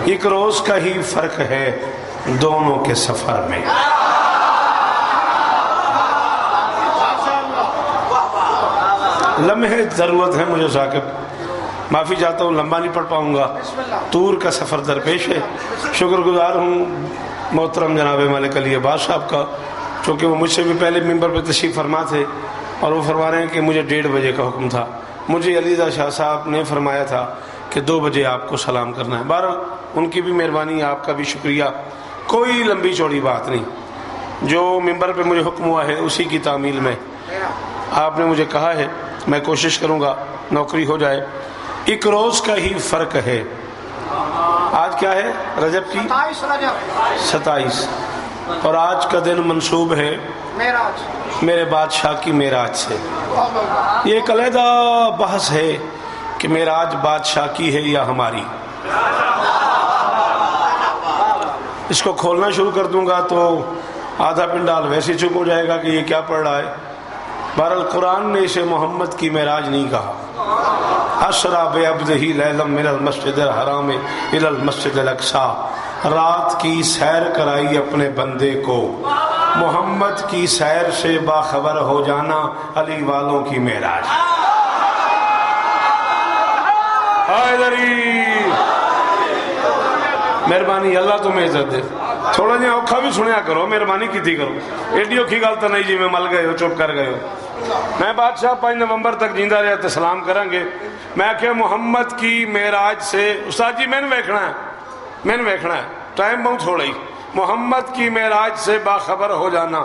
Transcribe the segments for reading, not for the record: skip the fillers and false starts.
ایک روز کا ہی فرق ہے دونوں کے سفر میں. لمحے ضرورت ہے مجھے ثاقب، معافی چاہتا ہوں لمبا نہیں پڑھ پاؤں گا، طور کا سفر درپیش ہے. شکر گزار ہوں محترم جناب ملک علی عباس صاحب کا، چونکہ وہ مجھ سے بھی پہلے ممبر پہ تشریف فرما تھے اور وہ فرما رہے ہیں کہ مجھے 1:30 بجے کا حکم تھا. مجھے علیزہ شاہ صاحب نے فرمایا تھا کہ 2 بجے آپ کو سلام کرنا ہے. بہرحال ان کی بھی مہربانی، آپ کا بھی شکریہ. کوئی لمبی چوڑی بات نہیں، جو ممبر پہ مجھے حکم ہوا ہے اسی کی تعمیل میں آپ نے مجھے کہا ہے، میں کوشش کروں گا نوکری ہو جائے. ایک روز کا ہی فرق ہے. آج کیا ہے؟ رجب کی 27، اور آج کا دن منسوب ہے میرے بادشاہ کی معراج سے. یہ ایک علیحدہ بحث ہے کہ معراج بادشاہ کی ہے یا ہماری. اس کو کھولنا شروع کر دوں گا تو آدھا پنڈال ویسے چپ ہو جائے گا کہ یہ کیا پڑھ رہا ہے. بہرحال قرآن نے اسے محمد کی معراج نہیں کہا. اسرا بعبدہ لیلا من المسجد الحرام الی المسجد الاقصی، رات کی سیر کرائی اپنے بندے کو. محمد کی سیر سے باخبر ہو جانا علی والوں کی معراج. مہربانی اللہ تمہیں عزت دے. تھوڑا جہاں اوکھا بھی سنیا کرو، مہربانی کی تھی کرو. ایڈی اوکھی گل تو نہیں جی میں مل گئے ہو چپ کر گئے ہو. میں بادشاہ 5 نومبر تک جیندہ رہا تو سلام کریں گے. میں کہ محمد کی معراج سے استاد جی میں نے ویکھنا ہے ٹائم بہت تھوڑا ہی. محمد کی معراج سے باخبر ہو جانا،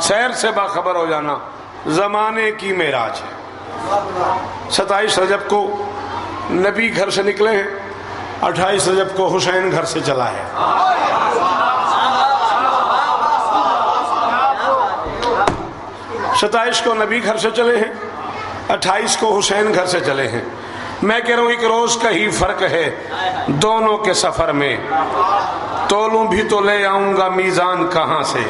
سیر سے باخبر ہو جانا زمانے کی معراج ہے. 27 رجب کو نبی گھر سے نکلے ہیں، 28 رجب کو حسین گھر سے چلا ہے. 27 کو نبی گھر سے چلے ہیں، 28 کو حسین گھر سے چلے ہیں. میں کہہ رہا ہوں ایک روز کا ہی فرق ہے دونوں کے سفر میں. تولوں بھی تو لے آؤں گا میزان کہاں سے.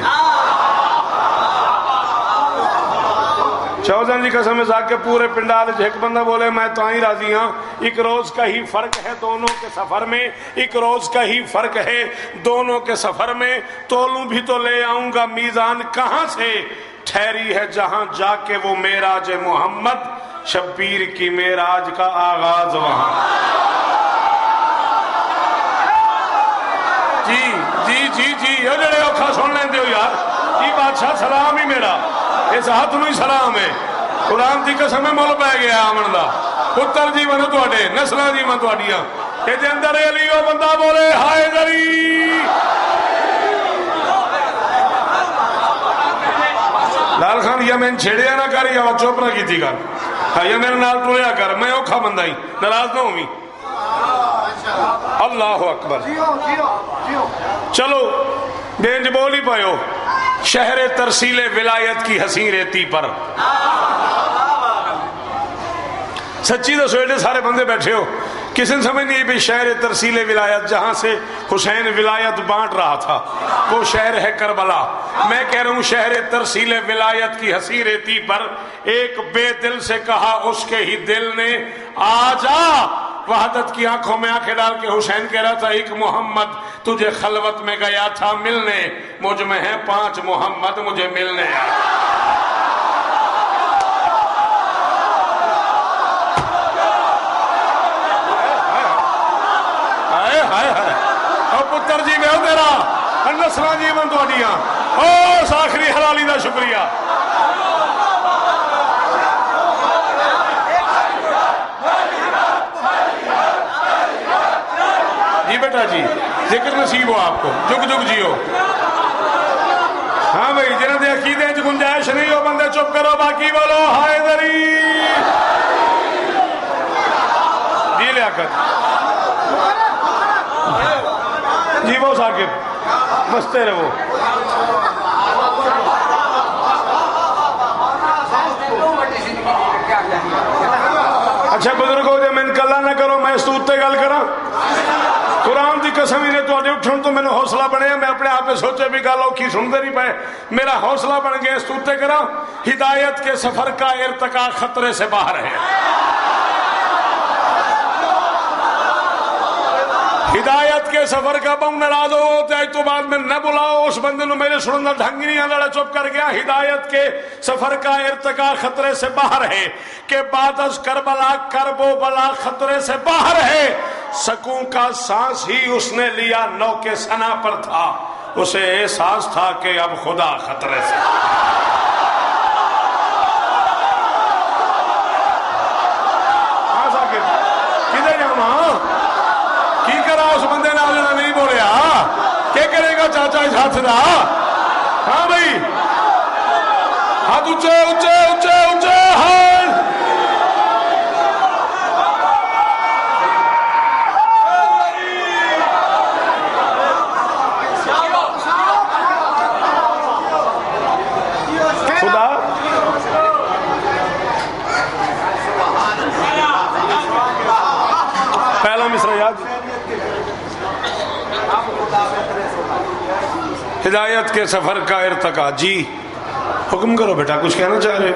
چودھری جی قسم ہے کے پورے پنڈال ایک بندہ بولے میں تو ہی راضی ہاں. ایک روز کا ہی فرق ہے دونوں کے سفر میں، ایک روز کا ہی فرق ہے دونوں کے سفر میں. تولوں بھی تو لے آؤں گا میزان کہاں سے، ٹھہری ہے جہاں جا کے وہ معراج محمد، شبیر کی معراج کا آغاز وہاں. جی جی جی جی یہ جڑے اوکھا سن لیں دیو یار. جی بادشاہ سلام ہی میرا، اس ہاتھ نو ہی سلام ہے. قرآن دی قسم مل پہ گیا آمن دا. پتر جی من تواڈے، نسلاں جی من تواڈیاں. کہ دے اندر علی او بندہ بولے ہائے دری. لال خان یمن چھڑیا نہ کر یا چپ نہ کیتی کر. ہاں یمن نال ٹریا کر، میں اوکھا بندہ ہی، ناراض نہ ہوئی. اللہ اکبر. چلو بینج بول ہی پایو. شہر ترسیل ولایت کی حسین ریتی پر سچی تو سویڈے سارے بندے بیٹھے ہو، کسی نے سمجھ نہیں بھی شہر ترسیل ولایت جہاں سے حسین ولایت بانٹ رہا تھا وہ شہر ہے کربلا. میں کہہ رہا ہوں شہر ترسیل ولایت کی حسین ریتی پر ایک بے دل سے کہا اس کے ہی دل نے آ جا. وحدت کی آنکھوں میں آنکھیں ڈال کے حسین کہہ رہا تھا ایک محمد تجھے خلوت میں گیا تھا ملنے، مجھ میں ہیں 5 محمد مجھے ملنے. اور پتر جی میں ہو تیرا نسلاں جی من تواڈیاں. او ساخری حلالی دا شکریہ. جی بیٹا جی ذکر نصیب ہو آپ کو، جگ جگ جیو. ہاں بھائی جنہوں نے عقیدے چ گنجائش نہیں ہو بندے چپ کرو، باقی بولو ہائے دری. جی لیاقت جی وہ ثاقب بستے رہو. اچھا بزرگوں دے میں کلا نہ کرو، میں استود تے گل کراں. قرآن دی قسم نے تو اٹھن تو میرے حوصلہ بنے. میں اپنے آپ میں سوچے بھی گل اوکھی سنتے نہیں پائے، میرا حوصلہ بن گیا استود تے کراں. ہدایت کے سفر کا ارتقا خطرے سے باہر ہے. ہدایت کے سفر کا بم ناراض ہوتے آج تو بعد میں نہ بلاؤ اس بندے نو میرے سنن دا ڈھنگ نہیں آندا چپ کر گیا. ہدایت کے سفر کا ارتقا خطرے سے باہر ہے کہ بعد از کربلا کرب و بلا خطرے سے باہر ہے. سکون کا سانس ہی اس نے لیا نو کے سنا پر تھا, اسے احساس تھا کہ اب خدا خطرے سے. کی کرا اس بندے نے آج نہیں بولیا کیا کرے گا چاچا اس ہاتھ دا. ہاں بھائی ہاتھ اونچے اونچے اونچے اونچے ہاتھ. خدا پہلا مصرع یاد. ہدایت کے سفر کا ارتقا. جی حکم کرو بیٹا, کچھ کہنا چاہ رہے.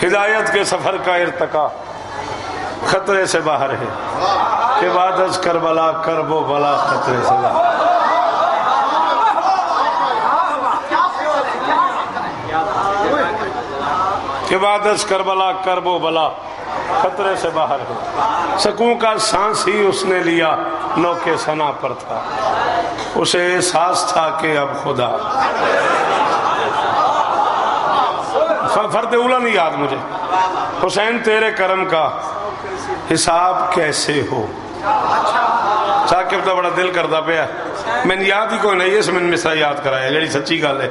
ہدایت کے سفر کا ارتقا خطرے سے باہر ہے کہ بعد از کربلا کرب و بلا خطرے سے باہر. کہ بعد از کربلا کرب و بلا خطرے سے باہر ہے. سکون کا سانس ہی اس نے لیا نو کے سنا پر تھا, اسے احساس تھا کہ اب خدا. فرد اولا نہیں یاد مجھے. حسین تیرے کرم کا حساب کیسے ہو. ثاقب تو بڑا دل کرتا پیا, میں نے یاد ہی کوئی نہیں, اس میں مصرع یاد کرایا جڑی سچی گل ہے.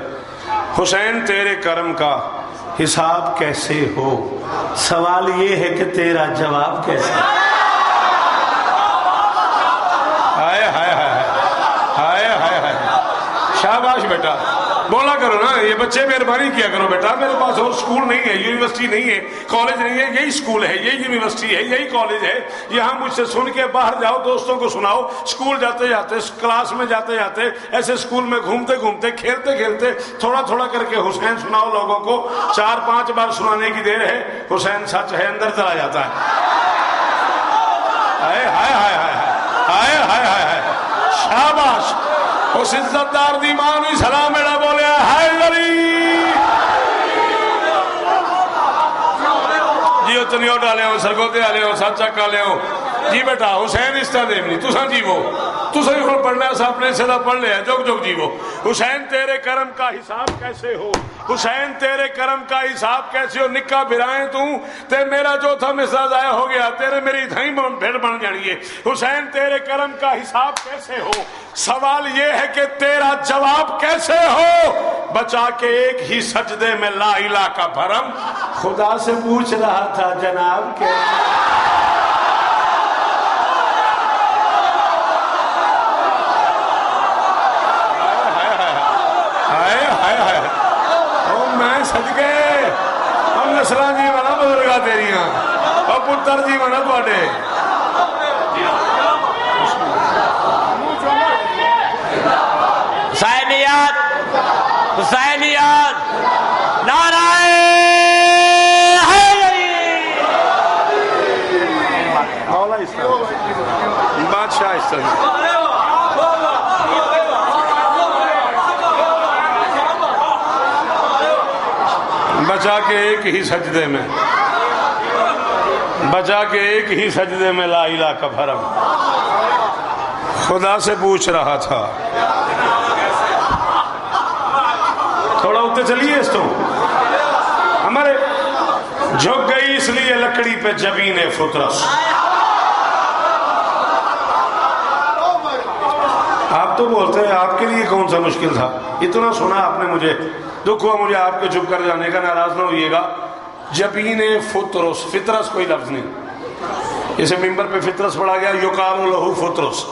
حسین تیرے کرم کا حساب کیسے ہو, سوال یہ ہے کہ تیرا جواب کیسے. ہائے ہائے ہائے ہائے ہائے ہائے. شاباش بیٹا, بولا کرو نا یہ بچے, مہربانی کیا کرو بیٹا. میرے پاس اور سکول نہیں ہے, یونیورسٹی نہیں ہے, کالج نہیں ہے, یہی سکول ہے, یہی یونیورسٹی ہے, یہی کالج ہے. یہاں مجھ سے سن کے باہر جاؤ, دوستوں کو سناؤ, سکول جاتے جاتے, کلاس میں جاتے جاتے, ایسے سکول میں گھومتے گھومتے, کھیلتے کھیلتے تھوڑا تھوڑا کر کے حسین سناؤ لوگوں کو. 4-5 بار سنانے کی دیر ہے, حسین سچ ہے اندر چلا جاتا ہے. ہائے ہائے ہائے ہائے ہائے ہائے ہائے. شاباش. اس عزت دار دی ماں بھی سلام میرا بولیا ہائے غریب. جی او چنیو ڈالے ہو, سرگوتے آلے ہو, سچک آلے ہو. جی بیٹا حسین اس طرح دیونی تساں جیو, تساں ہی پڑھنا ہے, اپنے سے پڑھ لیا جگ جگ جیو. حسین تیرے کرم کا حساب کیسے ہو, حسین تیرے کرم کا حساب کیسے ہو. نکا بھرائیں تو تے میرا جو تھا مصرع ضائع ہو گیا, تیرے میری دھائی بھیڑ بن جانی ہے. حسین تیرے کرم کا حساب کیسے ہو, سوال یہ ہے کہ تیرا جواب کیسے ہو. بچا کے ایک ہی سجدے میں لا الہ کا بھرم, خدا سے پوچھ رہا تھا جناب کے. صدقے ہم نسلاں جی وانا بزرگاں تیریاں اور پتر جی وانا تواڈے. حسینیت حسینیت نعرہ حیدری. مولا اس طرح بادشاہ اس طرح. بچا کے ایک ہی سجدے میں, بچا کے ایک ہی سجدے میں لا الہ کا بھرم, خدا سے پوچھ رہا تھا. تھوڑا ہوتے چلیے اس تو ہمارے جھک گئی اس لیے لکڑی پہ جبین فطرس. آپ تو بولتے ہیں آپ کے لیے کون سا مشکل تھا, اتنا سنا آپ نے مجھے, دکھ ہوا مجھے آپ کے چپ کر جانے کا, ناراض نہ ہوئیے گا. جبین فطرس, فطرس کوئی لفظ نہیں, اسے ممبر پہ فطرس پڑھا گیا, یقال لہو فطرس.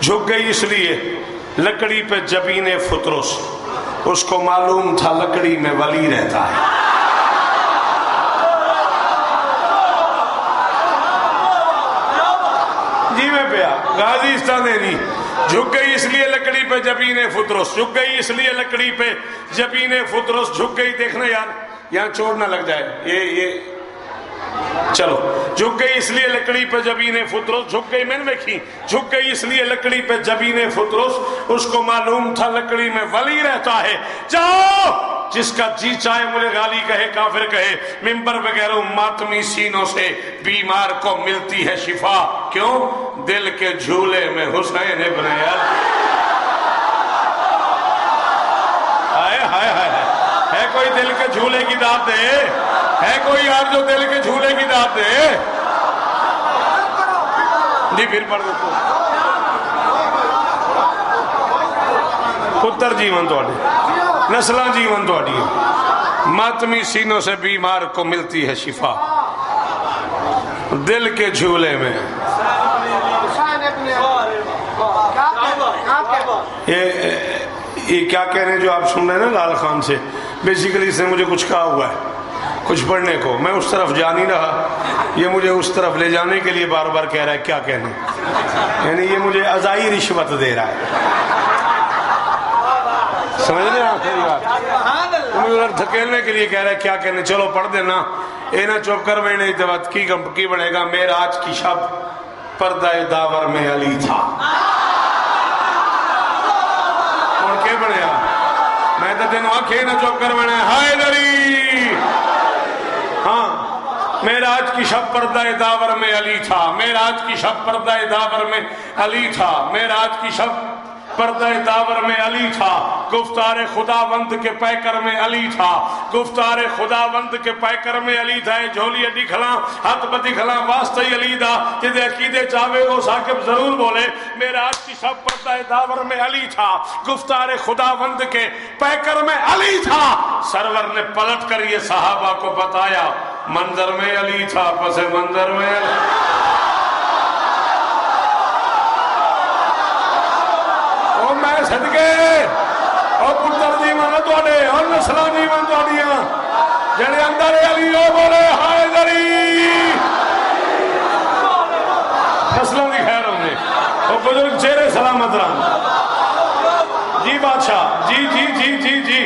جھک گئی اس لیے لکڑی پہ جبین فطرس, اس کو معلوم تھا لکڑی میں ولی رہتا ہے. جی میں پیا غازی استادینی. جھک گئی اس لیے لکڑی پہ جبین فطرس, جھک گئی اس لیے لکڑی پہ جبین فطرس, جھک گئی. دیکھنا یار یہاں چوٹ نہ لگ جائے, چلو جھک گئی اس لیے لکڑی پہ جبین فطرس، جھک گئی، میں نے دیکھی جھک گئی اس لیے لکڑی پہ جبین فطرس، اس کو معلوم تھا لکڑی میں ولی رہتا ہے۔ جاؤ جس کا جی چاہے مجھے غالی کہے کافر کہے، ممبر پہ کہہ رہا ہوں ماتمی سینوں سے بیمار کو ملتی ہے شفا، کیوں؟ دل کے جھولے میں حسین ابن علی۔ ہائے ہائے ہائے، ہے کوئی دل کے جھولے کی داد دے؟ ہے کوئی یار جو دل کے جھولے کی داد دے؟ جی پھر پڑھ دو پتر جیون توڑی، نسلہ جیون توڑی، ماتمی سینوں سے بیمار کو ملتی ہے شفا، دل کے جھولے میں۔ یہ کیا کہہ رہے ہیں جو آپ سن رہے ہیں نا لال خان سے، بیسیکلی اس نے مجھے کچھ کہا ہوا ہے کچھ پڑھنے کو، میں اس طرف جا نہیں رہا، یہ مجھے اس طرف لے جانے کے لیے بار بار کہہ رہا ہے کیا کہنے، یعنی یہ مجھے ازائی رشوت دے رہا ہے، سمجھ لیں آپ میری بات؟ مجھے دھکیلنے کے لیے کہہ رہا ہے کیا کہنے، چلو پڑھ دینا، اے نہ چپ کر بینے اتبات کی بڑھے گا، معراج کی شب پردہ داور میں علی تھا۔ اور کیا بڑھے گا؟ میں تو دن آنکھیں نہ چپ کر بینے ہائے دری، ہاں معراج کی شب پردہ داور میں علی تھا، معراج کی شب پردہ داور میں علی تھا، معراج کی شب پردہ داور میں علی تھا، گفتار خداوند کے پیکر میں علی تھا، گفتار خداوند کے پیکر میں علی تھا، جھولی اڈی کھلاں ہاتھ بدی کھلاں واسطہ علی دا، جدے عقیدے چاہوے وہ ثاقب ضرور بولے، معراج کی شب پردہ داور میں علی تھا، گفتار خداوند کے پیکر میں علی تھا، سرور نے پلٹ کر یہ صحابہ کو بتایا، منظر میں علی تھا پس منظر میں علی۔ میں صدقے اور پتر جیوان توڑے اور نسلہ جیوان توڑیاں جنہیں اندر علی ہو بولے ہائے دری، نسلوں کی خیر ہوں گے اور بزرگ چہرے سلامت رہا۔ جی بادشاہ، جی جی جی جی جی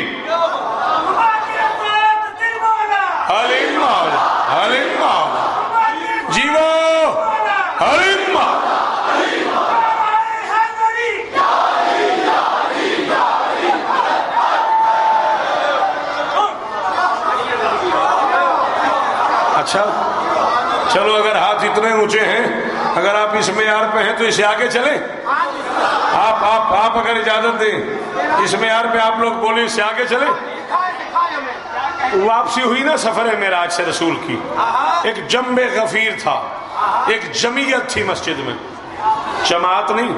حلیم مولا، حلیم مولا، جیو حلیم مولا۔ اچھا چلو اگر ہاتھ اتنے اونچے ہیں، اگر آپ اس معیار پہ ہیں تو اسے آگے چلیں، آپ اگر اجازت دیں اس معیار پہ آپ لوگ بولیں اس سے آگے چلیں۔ واپسی ہوئی نا سفر معراج سے رسول کی، ایک جنب غفیر تھا، ایک جمعیت تھی مسجد میں، جماعت نہیں،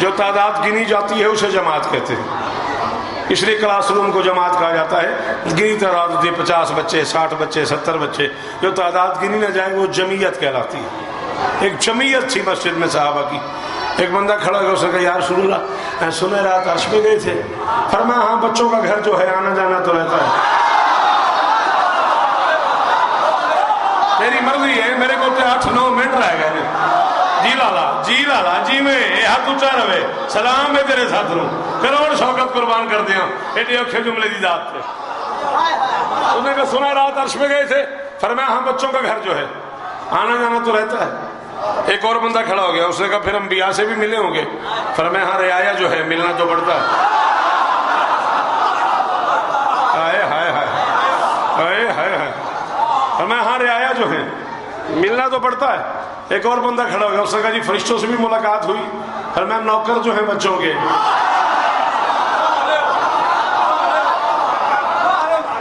جو تعداد گنی جاتی ہے اسے جماعت کہتے ہیں، اس لیے کلاس روم کو جماعت کہا جاتا ہے، گنی تعداد ہوتی ہے 50 بچے 60 بچے 70 بچے، جو تعداد گنی نہ جائے وہ جمعیت کہلاتی ہے۔ ایک جمعیت تھی مسجد میں صحابہ کی، ایک بندہ کھڑا ہوا، اس نے کہا یا رسول اللہ سنے رات عرش پہ گئے تھے، فرمایا ہاں بچوں کا گھر جو ہے آنا جانا تو رہتا ہے، میری مرضی ہے، میرے کو 8-9 منٹ رہ گئے، جی لالا جی میں اے ہاتھ اچھا رہے، سلام ہے تیرے ساتھ رہوں، کروڑ شوقت قربان کر دیا، ایٹے اوکھے جملے دی ذات پہ۔ انہوں نے کہا سنا رات عرش میں گئے تھے، فرمایا ہاں بچوں کا گھر جو ہے آنا جانا تو رہتا ہے۔ ایک اور بندہ کھڑا ہو گیا، اس نے کہا پھر انبیاء سے بھی ملے ہوں گے، فرمایا ہاں رعایا جو ہے ملنا تو پڑتا ہے۔ ہائے ہائے ہائے ہائے ہائے ہائے، فرمایا ہاں رعایا جو ہے ملنا تو پڑتا ہے۔ ایک اور بندہ کھڑا ہو گیا، اس نے کہا جی فرشتوں سے بھی ملاقات ہوئی، فرمایا نوکر جو ہیں بچوں کے۔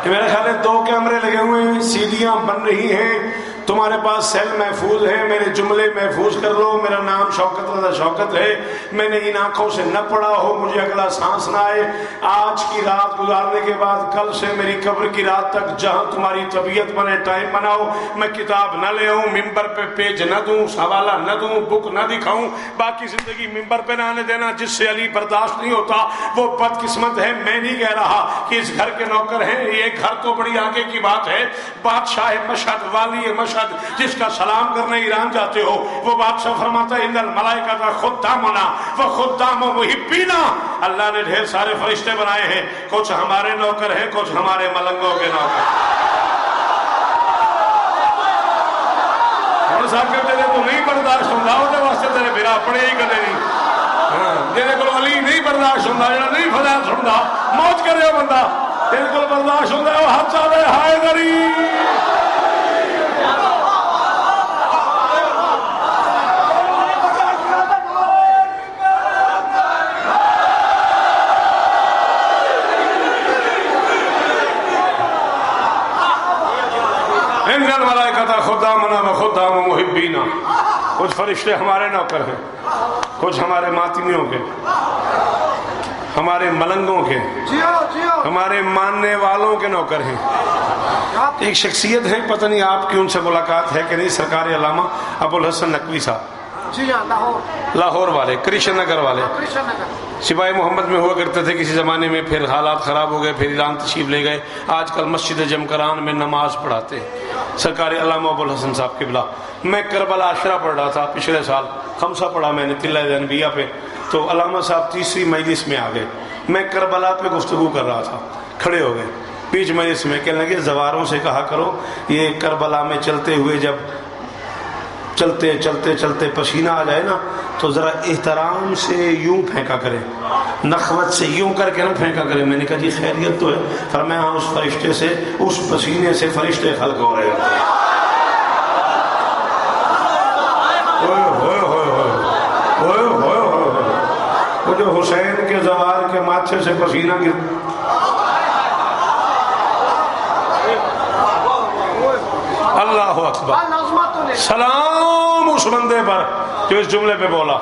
میرے خیال ہے 2 کیمرے لگے ہوئے ہیں، سیڑھیاں بن رہی ہیں، تمہارے پاس سیل محفوظ ہے، میرے جملے محفوظ کر لو، میرا نام شوکت رضا شوکت ہے، میں نے ان آنکھوں سے نہ پڑھا ہو، مجھے اگلا سانس نہ آئے، آج کی رات گزارنے کے بعد کل سے میری قبر کی رات تک جہاں تمہاری طبیعت بنے ٹائم بناؤ، میں کتاب نہ لے آؤں، ممبر پہ پیج نہ دوں، حوالہ نہ دوں، بک نہ دکھاؤں، باقی زندگی ممبر پہ نہ آنے دینا، جس سے علی برداشت نہیں ہوتا وہ بدقسمت ہے۔ میں نہیں کہہ رہا کہ اس گھر کے نوکر ہیں، یہ گھر تو بڑی آگے کی بات ہے، بادشاہ مشہد والی مشہد جس کا سلام کرنے ایران جاتے ہو، وہ بادشاہ فرماتا ہے ان الملائکۃ خدامنا وخدام محبینا، اللہ نے ڈھیر سارے فرشتے بنائے ہیں، کچھ ہمارے نوکر ہیں، کچھ ہمارے ملنگوں کے نوکر۔ ثاقب جنہیں تو نہیں برداشت ہوتا وہ واسطے تیرے بھرا پڑے ہی کدے نہیں. جنہیں کو علی نہیں برداشت ہوتا جنہیں نہیں فضائل سنتا موت کرے ہو بندہ جنہیں کو برداشت ہوتا ہے وہ ہاتھ چاہے ہائے دری. انزل ملائکۃ خدامنا و خدام محبینا. کچھ فرشتے ہمارے نوکر ہیں, کچھ ہمارے ماتمیوں کے, ہمارے ملنگوں کے, ہمارے ماننے والوں کے نوکر ہیں. ایک شخصیت ہے, پتہ نہیں آپ کی ان سے ملاقات ہے کہ نہیں, سرکار علامہ ابو الحسن نقوی صاحب, لاہور والے, کرشن نگر والے, سپاہی محمد میں ہوا کرتے تھے کسی زمانے میں, پھر حالات خراب ہو گئے, پھر ایران تشریف لے گئے. آج کل مسجد جمکران میں نماز پڑھاتے ہیں سرکار علامہ ابو الحسن صاحب قبلہ. میں کربلا عشرہ پڑھ رہا تھا پچھلے سال, خمسہ پڑھا میں نے طلع انبیاء پہ, تو علامہ صاحب تیسری مجلس میں آ گئے. میں کربلا پہ گفتگو کر رہا تھا, کھڑے ہو گئے بیچ مجلس میں, کہنے لگے زواروں سے کہا کرو یہ کربلا میں چلتے ہوئے جب چلتے چلتے چلتے پسینہ آ جائے نا تو ذرا احترام سے یوں پھینکا کرے, نخوت سے یوں کر کے نہ پھینکا کرے. میں نے کہا جی خیریت تو ہے. فرمایا ہاں, اس فرشتے سے, اس پسینے سے فرشتے خلق ہو رہے ہوتے ہیں. وہ جو حسین کے زوار کے ماتھے سے پسینہ گر, اللہ اکبر, سلام اس بندے پر جو اس جملے پہ بولا,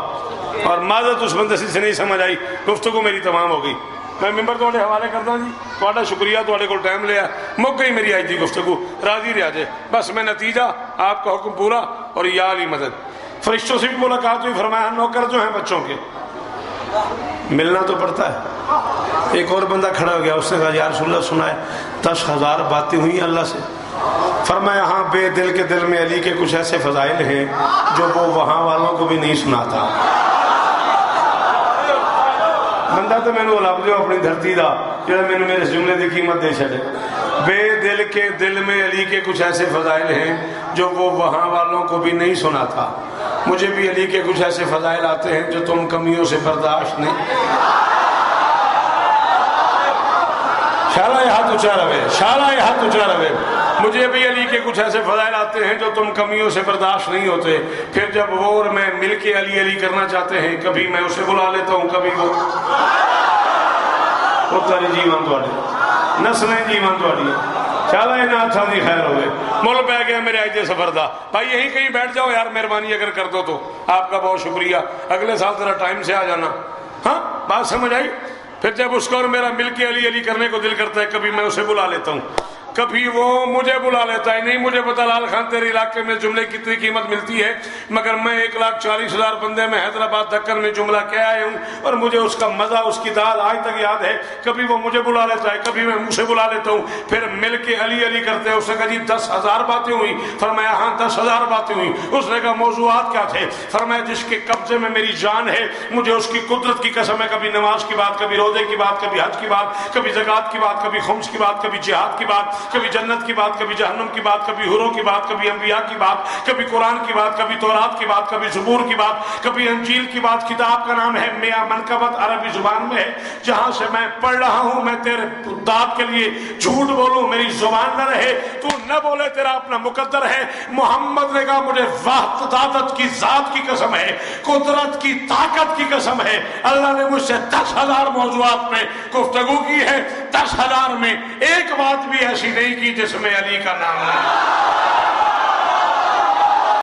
اور معذرت اس بندے سے نہیں سمجھ آئی. گفتگو میری تمام ہو گئی. میں ممبر تھوڑے حوالے کرتا ہوں جی, تھوڑا شکریہ, تھوڑے کو ٹائم لیا, مک گئی میری آئی تھی گفتگو, راضی رہا جائے بس. میں نتیجہ آپ کا حکم پورا, اور یا علی مدد. فرشتوں سے بھی ملاقات ہوئی, فرمایا نوکر جو ہیں بچوں کے ملنا تو پڑتا ہے. ایک اور بندہ کھڑا ہو گیا, اس نے کہا یا رسول اللہ سنا ہے 10,000 باتیں ہوئی اللہ سے. فرمایا ہاں, بے دل کے دل میں علی کے کچھ ایسے فضائل ہیں جو وہ وہاں والوں کو بھی نہیں سناتا. بندہ تو میں نے لب جو اپنی دھرتی دا جڑا میں نے میرے جملے کی قیمت دے چلے. بے دل کے دل میں علی کے کچھ ایسے فضائل ہیں جو وہ وہاں والوں کو بھی نہیں سناتا. مجھے بھی علی کے کچھ ایسے فضائل آتے ہیں جو تم کمیوں سے برداشت نہیں. شالا یہ ہاتھ اونچا رہے, شالا یہ ہاتھ اونچا رہے. مجھے بھی علی کے کچھ ایسے فضائل آتے ہیں جو تم کمیوں سے برداشت نہیں ہوتے. پھر جب وہ اور میں مل کے علی علی کرنا چاہتے ہیں, کبھی میں اسے بلا لیتا ہوں, کبھی وہ تاری جیوان توڑی نسلیں جیوان توڑی. چالا یہ ناتھا دی خیر ہوئے, مول پہ گیا میرے آئیتے سفر دا. بھائی یہیں کہیں بیٹھ جاؤ یار, مہربانی اگر کر دو تو آپ کا بہت شکریہ. اگلے سال ذرا ٹائم سے آ جانا. ہاں بات سمجھ آئی. پھر جب اس کو اور میرا مل کے علی علی کرنے کو دل کرتا ہے, کبھی میں اسے بلا لیتا ہوں, کبھی وہ مجھے بلا لیتا ہے. نہیں مجھے پتا لال خان تیرے علاقے میں جملے کتنی قیمت ملتی ہے, مگر میں 1,40,000 بندے میں حیدرآباد دکن میں جملہ کہہ آئے ہوں, اور مجھے اس کا مزہ, اس کی داد آج تک یاد ہے. کبھی وہ مجھے بلا لیتا ہے, کبھی میں اسے بلا لیتا ہوں, پھر مل کے علی علی کرتے ہیں. اس نے کہا جی 10,000 باتیں ہوئی. فرمایا ہاں 10,000 باتیں ہوئی. اس نے کہا موضوعات کیا تھے؟ فرمایا جس کے قبضے میں میری جان ہے مجھے اس کی قدرت کی قسم ہے. کبھی نماز کی بات, کبھی روزے کی بات, کبھی حج کی بات, کبھی زکوٰۃ کی بات, کبھی خمس کی بات, کبھی جہاد کی بات, کبھی جنت کی بات, کبھی جہنم کی بات, کبھی حوروں کی بات, کبھی انبیاء کی بات, کبھی قرآن کی بات, کبھی تورات کی بات, کبھی زبور کی بات, کبھی انجیل کی بات. کتاب کا نام ہے میاں منقبت, عربی زبان میں ہے. جہاں سے میں پڑھ رہا ہوں, میں تیرے داد کے لیے جھوٹ بولوں میری زبان نہ رہے, تو نہ بولے تیرا اپنا مقدر ہے. محمد نے کہا مجھے وحدت کی ذات کی قسم ہے, قدرت کی طاقت کی قسم ہے, اللہ نے مجھ سے 10,000 موضوعات میں گفتگو کی ہے. 10,000 میں ایک بات بھی ایسی نہیں کی جس میں علی کا نام نہیں.